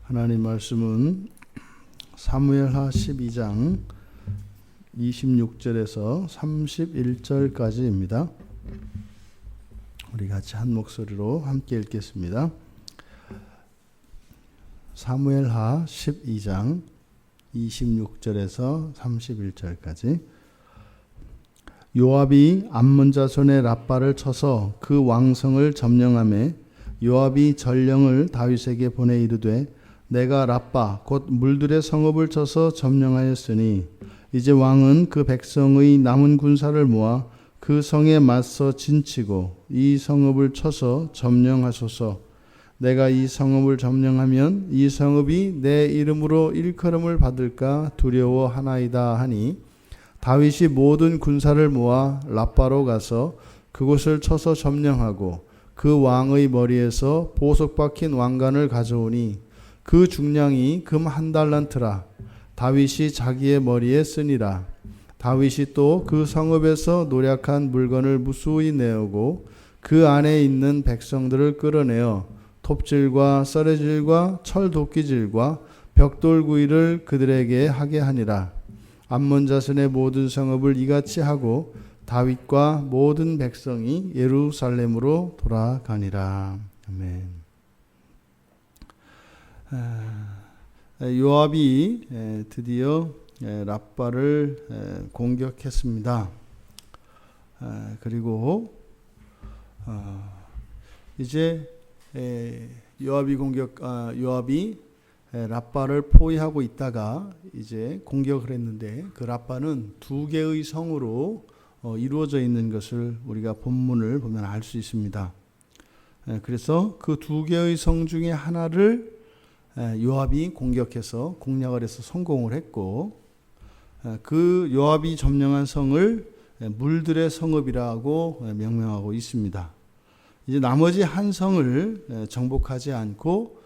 하나님 말씀은 사무엘하 12장 26절에서 31절까지입니다. 우리 같이 한 목소리로 함께 읽겠습니다. 사무엘하 12장 26절에서 31절까지. 요압이 암몬 자손의 랍바를 쳐서 그 왕성을 점령하매 요압이 전령을 다윗에게 보내 이르되 내가 랍바 곧 물들의 성읍을 쳐서 점령하였으니 이제 왕은 그 백성의 남은 군사를 모아 그 성에 맞서 진치고 이 성읍을 쳐서 점령하소서. 내가 이 성읍을 점령하면 이 성읍이 내 이름으로 일컬음을 받을까 두려워하나이다 하니 다윗이 모든 군사를 모아 랍바로 가서 그곳을 쳐서 점령하고 그 왕의 머리에서 보석 박힌 왕관을 가져오니 그 중량이 금 1달란트라. 다윗이 자기의 머리에 쓰니라. 다윗이 또 그 성읍에서 노략한 물건을 무수히 내오고 그 안에 있는 백성들을 끌어내어 톱질과 썰애질과 철도끼질과 벽돌구이를 그들에게 하게 하니라. 암몬 자손의 모든 성읍을 이같이 하고 다윗과 모든 백성이 예루살렘으로 돌아가니라. 아멘. 요압이 드디어 랍바를 공격했습니다. 그리고 이제 요압이 랍바를 포위하고 있다가 이제 공격을 했는데 그 랍바는 두 개의 성으로 이루어져 있는 것을 우리가 본문을 보면 알 수 있습니다. 그래서 그 두 개의 성 중에 하나를 요압이 공격해서 공략을 해서 성공을 했고 그 요압이 점령한 성을 물들의 성읍이라고 명명하고 있습니다. 이제 나머지 한 성을 정복하지 않고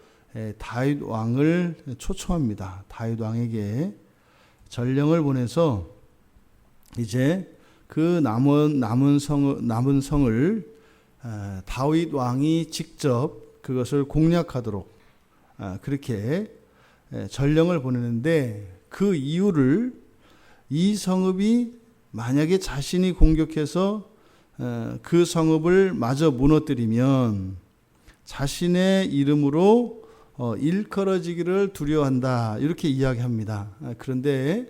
다윗 왕을 초청합니다. 다윗 왕에게 전령을 보내서 이제 그 남은 성을 다윗 왕이 직접 그것을 공략하도록 그렇게 전령을 보내는데 그 이유를 이 성읍이 만약에 자신이 공격해서 그 성읍을 마저 무너뜨리면 자신의 이름으로 일컬어지기를 두려워한다 이렇게 이야기합니다. 그런데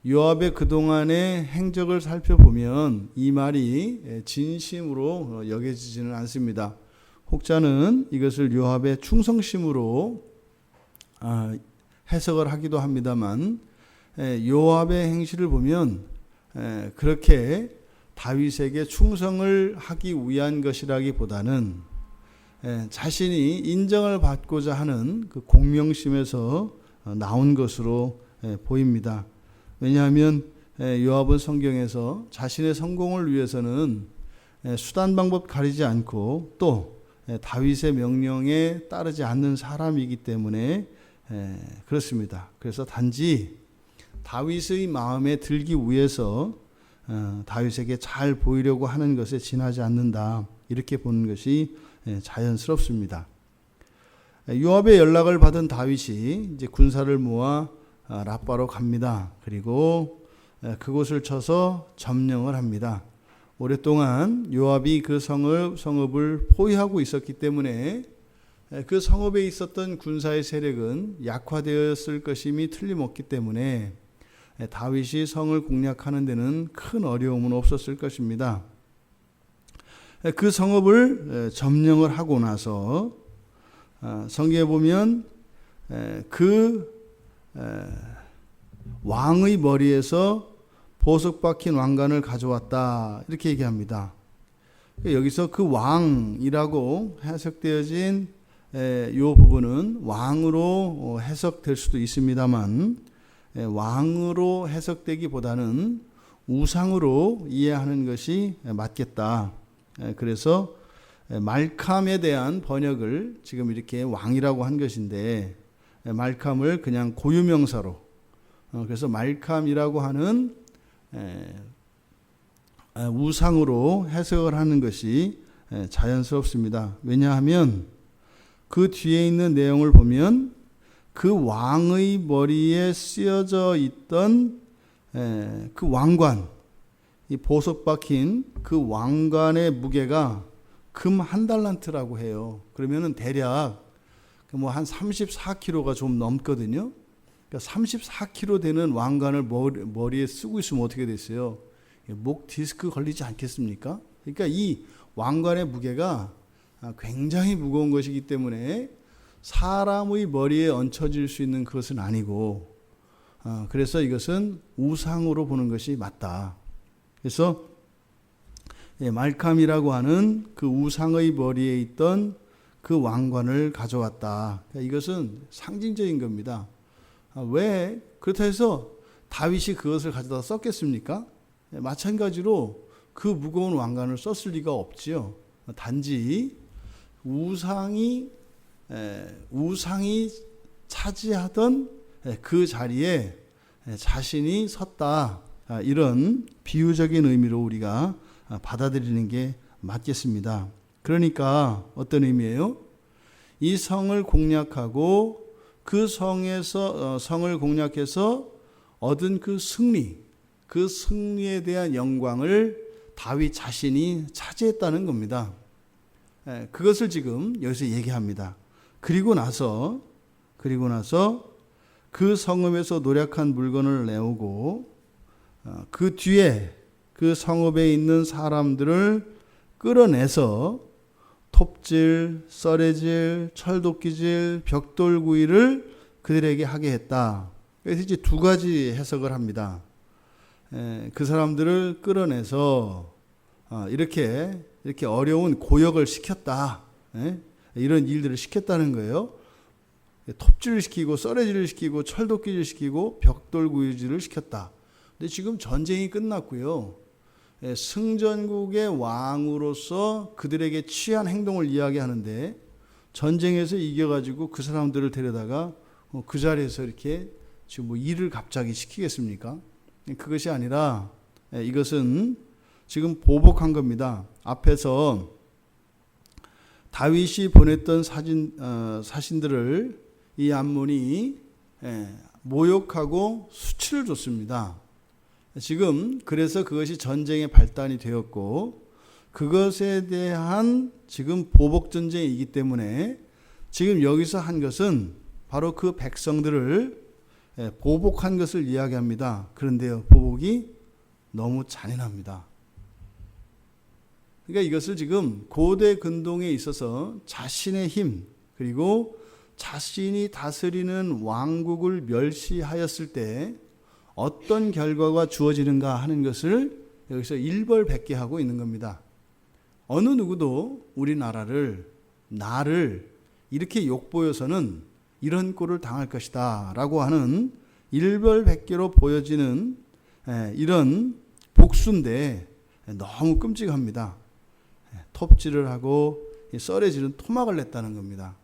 요압의 그동안의 행적을 살펴보면 이 말이 진심으로 여겨지지는 않습니다. 혹자는 이것을 요압의 충성심으로 해석을 하기도 합니다만 요압의 행실을 보면 그렇게 다윗에게 충성을 하기 위한 것이라기보다는 자신이 인정을 받고자 하는 그 공명심에서 나온 것으로 보입니다. 왜냐하면 요압은 성경에서 자신의 성공을 위해서는 수단 방법 가리지 않고 또 다윗의 명령에 따르지 않는 사람이기 때문에 그렇습니다. 그래서 단지 다윗의 마음에 들기 위해서 다윗에게 잘 보이려고 하는 것에 지나지 않는다 이렇게 보는 것이 자연스럽습니다. 요압의 연락을 받은 다윗이 이제 군사를 모아 랍바로 갑니다. 그리고 그곳을 쳐서 점령을 합니다. 오랫동안 요압이 그 성읍을 포위하고 있었기 때문에 그 성읍에 있었던 군사의 세력은 약화되었을 것임이 틀림없기 때문에 다윗이 성을 공략하는 데는 큰 어려움은 없었을 것입니다. 그 성읍을 점령을 하고 나서 성경에 보면 그 왕의 머리에서 보석 박힌 왕관을 가져왔다 이렇게 얘기합니다. 여기서 그 왕이라고 해석되어진 이 부분은 왕으로 해석될 수도 있습니다만 왕으로 해석되기보다는 우상으로 이해하는 것이 맞겠다. 그래서 말캄에 대한 번역을 지금 이렇게 왕이라고 한 것인데 말캄을 그냥 고유명사로 그래서 말캄이라고 하는 우상으로 해석을 하는 것이 자연스럽습니다. 왜냐하면 그 뒤에 있는 내용을 보면 그 왕의 머리에 쓰여져 있던 그 왕관, 이 보석 박힌 그 왕관의 무게가 금 한 달란트라고 해요. 그러면은 대략 뭐 한 34kg가 좀 넘거든요. 그러니까 34kg 되는 왕관을 머리에 쓰고 있으면 어떻게 됐어요? 목 디스크 걸리지 않겠습니까? 그러니까 이 왕관의 무게가 굉장히 무거운 것이기 때문에 사람의 머리에 얹혀질 수 있는 그것은 아니고, 그래서 이것은 우상으로 보는 것이 맞다. 그래서 말캄이라고 하는 그 우상의 머리에 있던 그 왕관을 가져왔다. 그러니까 이것은 상징적인 겁니다. 왜 그렇다 해서 다윗이 그것을 가져다 썼겠습니까? 마찬가지로 그 무거운 왕관을 썼을 리가 없지요. 단지 우상이 차지하던 그 자리에 자신이 섰다. 이런 비유적인 의미로 우리가 받아들이는 게 맞겠습니다. 그러니까 어떤 의미예요? 이 성을 공략하고 그 성을 공략해서 얻은 그 승리에 대한 영광을 다윗 자신이 차지했다는 겁니다. 그것을 지금 여기서 얘기합니다. 그리고 나서 그 성읍에서 노략한 물건을 내오고 그 뒤에 그 성읍에 있는 사람들을 끌어내서 톱질, 썰애질, 철도끼질, 벽돌구이를 그들에게 하게 했다. 그래서 이제 두 가지 해석을 합니다. 그 사람들을 끌어내서 이렇게 어려운 고역을 시켰다. 이런 일들을 시켰다는 거예요. 톱질을 시키고 썰애질을 시키고 철도끼질을 시키고 벽돌구이질을 시켰다. 근데 지금 전쟁이 끝났고요. 승전국의 왕으로서 그들에게 취한 행동을 이야기하는데 전쟁에서 이겨가지고 그 사람들을 데려다가 그 자리에서 이렇게 지금 뭐 일을 갑자기 시키겠습니까? 그것이 아니라 이것은 지금 보복한 겁니다. 앞에서 다윗이 보냈던 사신들을 이 암몬이 모욕하고 수치를 줬습니다. 지금 그래서 그것이 전쟁의 발단이 되었고 그것에 대한 지금 보복 전쟁이기 때문에 지금 여기서 한 것은 바로 그 백성들을 보복한 것을 이야기합니다. 그런데요, 보복이 너무 잔인합니다. 그러니까 이것을 지금 고대 근동에 있어서 자신의 힘 그리고 자신이 다스리는 왕국을 멸시하였을 때 어떤 결과가 주어지는가 하는 것을 여기서 일벌백계하고 있는 겁니다. 어느 누구도 우리나라를 나를 이렇게 욕보여서는 이런 꼴을 당할 것이다 라고 하는 일벌백계로 보여지는 이런 복수인데 너무 끔찍합니다. 톱질을 하고 썰애질은 토막을 냈다는 겁니다.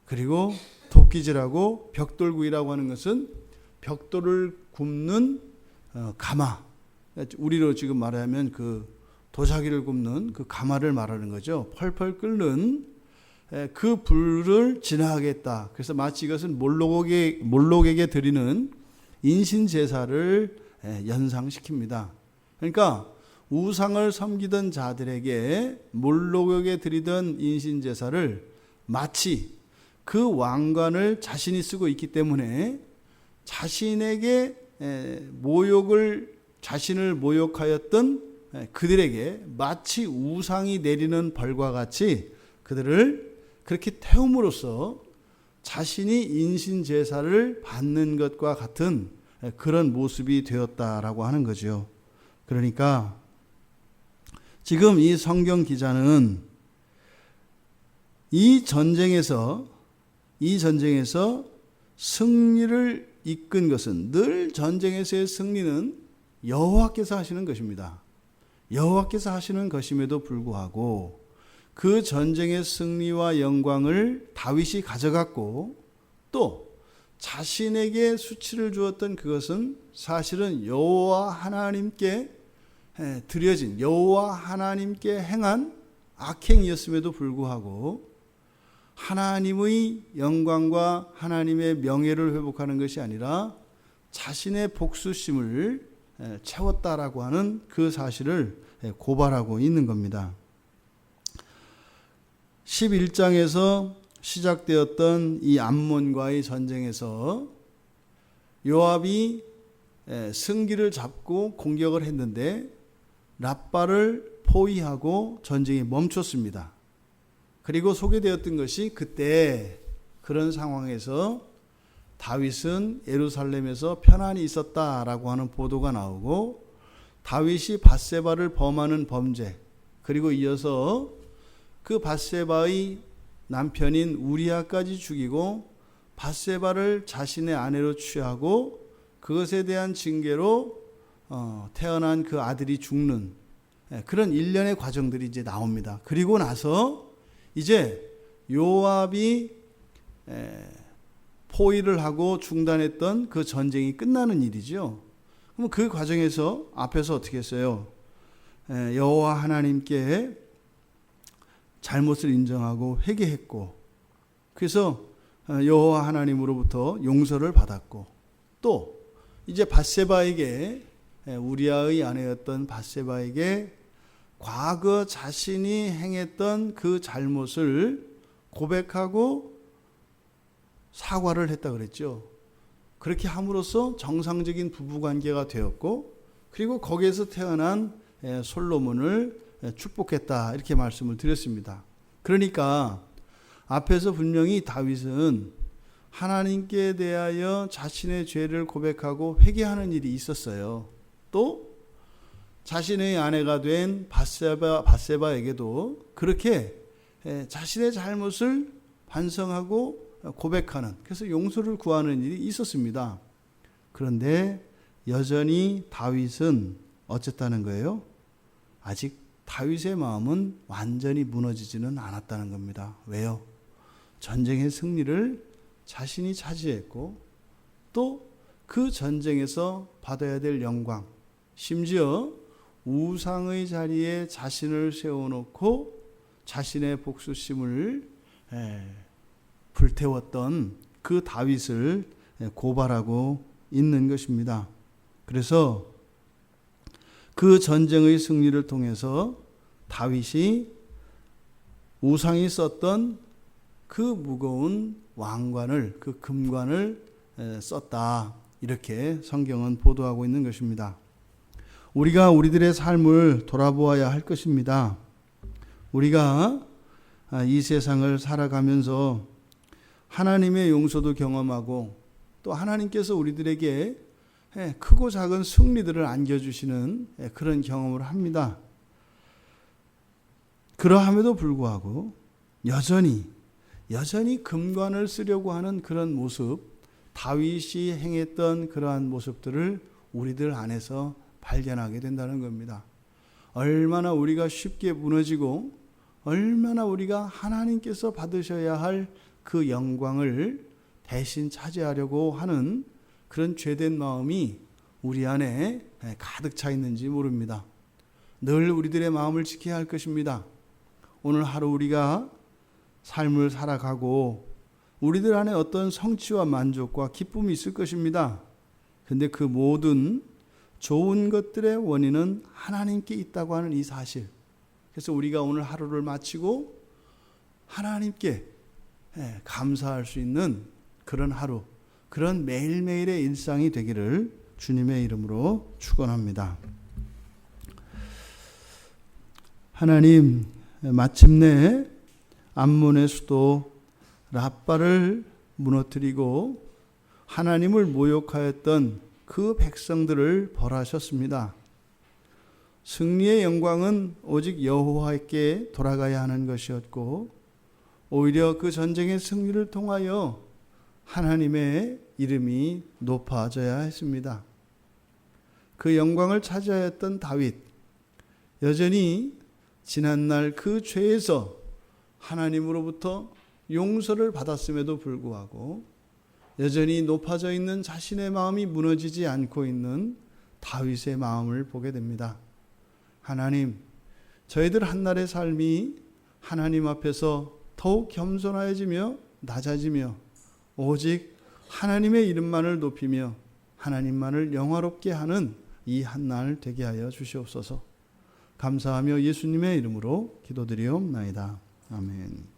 그리고 도끼질하고 벽돌구이라고 하는 것은 벽돌을 굽는 가마, 우리로 지금 말하면 그 도자기를 굽는 그 가마를 말하는 거죠. 펄펄 끓는 그 불을 진화하겠다. 그래서 마치 이것은 몰록에게 드리는 인신 제사를 연상시킵니다. 그러니까 우상을 섬기던 자들에게 몰록에게 드리던 인신 제사를 마치 그 왕관을 자신이 쓰고 있기 때문에 자신에게 자신을 모욕하였던 그들에게 마치 우상이 내리는 벌과 같이 그들을 그렇게 태움으로써 자신이 인신 제사를 받는 것과 같은 그런 모습이 되었다라고 하는 거죠. 그러니까 지금 이 성경 기자는 이 전쟁에서 승리를 이끈 것은 늘 전쟁에서의 승리는 여호와께서 하시는 것입니다. 여호와께서 하시는 것임에도 불구하고 그 전쟁의 승리와 영광을 다윗이 가져갔고 또 자신에게 수치를 주었던 그것은 사실은 여호와 하나님께 드려진 여호와 하나님께 행한 악행이었음에도 불구하고 하나님의 영광과 하나님의 명예를 회복하는 것이 아니라 자신의 복수심을 채웠다라고 하는 그 사실을 고발하고 있는 겁니다. 11장에서 시작되었던 이 암몬과의 전쟁에서 요압이 승기를 잡고 공격을 했는데 랍바를 포위하고 전쟁이 멈췄습니다. 그리고 소개되었던 것이 그때 그런 상황에서 다윗은 예루살렘에서 편안히 있었다라고 하는 보도가 나오고, 다윗이 밧세바를 범하는 범죄, 그리고 이어서 그 밧세바의 남편인 우리아까지 죽이고 밧세바를 자신의 아내로 취하고 그것에 대한 징계로 태어난 그 아들이 죽는 그런 일련의 과정들이 이제 나옵니다. 그리고 나서 이제 요압이 포위를 하고 중단했던 그 전쟁이 끝나는 일이죠. 그럼 그 과정에서 앞에서 어떻게 했어요? 여호와 하나님께 잘못을 인정하고 회개했고, 그래서 여호와 하나님으로부터 용서를 받았고, 또 이제 밧세바에게, 우리아의 아내였던 밧세바에게 과거 자신이 행했던 그 잘못을 고백하고 사과를 했다 그랬죠. 그렇게 함으로써 정상적인 부부관계가 되었고, 그리고 거기에서 태어난 솔로몬을 축복했다, 이렇게 말씀을 드렸습니다. 그러니까 앞에서 분명히 다윗은 하나님께 대하여 자신의 죄를 고백하고 회개하는 일이 있었어요. 또 자신의 아내가 된 밧세바에게도 그렇게 자신의 잘못을 반성하고 고백하는, 그래서 용서를 구하는 일이 있었습니다. 그런데 여전히 다윗은 어쨌다는 거예요? 아직 다윗의 마음은 완전히 무너지지는 않았다는 겁니다. 왜요? 전쟁의 승리를 자신이 차지했고, 또 그 전쟁에서 받아야 될 영광, 심지어 우상의 자리에 자신을 세워놓고 자신의 복수심을 불태웠던 그 다윗을 고발하고 있는 것입니다. 그래서 그 전쟁의 승리를 통해서 다윗이 우상이 썼던 그 무거운 왕관을, 그 금관을 썼다, 이렇게 성경은 보도하고 있는 것입니다. 우리가 우리들의 삶을 돌아보아야 할 것입니다. 우리가 이 세상을 살아가면서 하나님의 용서도 경험하고, 또 하나님께서 우리들에게 크고 작은 승리들을 안겨주시는 그런 경험을 합니다. 그러함에도 불구하고 여전히 금관을 쓰려고 하는 그런 모습, 다윗이 행했던 그러한 모습들을 우리들 안에서 발견하게 된다는 겁니다. 얼마나 우리가 쉽게 무너지고, 얼마나 우리가 하나님께서 받으셔야 할 그 영광을 대신 차지하려고 하는 그런 죄된 마음이 우리 안에 가득 차 있는지 모릅니다. 늘 우리들의 마음을 지켜야 할 것입니다. 오늘 하루 우리가 삶을 살아가고 우리들 안에 어떤 성취와 만족과 기쁨이 있을 것입니다. 그런데 그 모든 좋은 것들의 원인은 하나님께 있다고 하는 이 사실, 그래서 우리가 오늘 하루를 마치고 하나님께 감사할 수 있는 그런 하루, 그런 매일매일의 일상이 되기를 주님의 이름으로 축원합니다. 하나님, 마침내 암몬의 수도 랍바를 무너뜨리고 하나님을 모욕하였던 그 백성들을 벌하셨습니다. 승리의 영광은 오직 여호와께 돌아가야 하는 것이었고, 오히려 그 전쟁의 승리를 통하여 하나님의 이름이 높아져야 했습니다. 그 영광을 차지하였던 다윗, 여전히 지난날 그 죄에서 하나님으로부터 용서를 받았음에도 불구하고 여전히 높아져 있는 자신의 마음이 무너지지 않고 있는 다윗의 마음을 보게 됩니다. 하나님, 저희들 한날의 삶이 하나님 앞에서 더욱 겸손해지며 낮아지며 오직 하나님의 이름만을 높이며 하나님만을 영화롭게 하는 이 한날 되게 하여 주시옵소서. 감사하며 예수님의 이름으로 기도드리옵나이다. 아멘.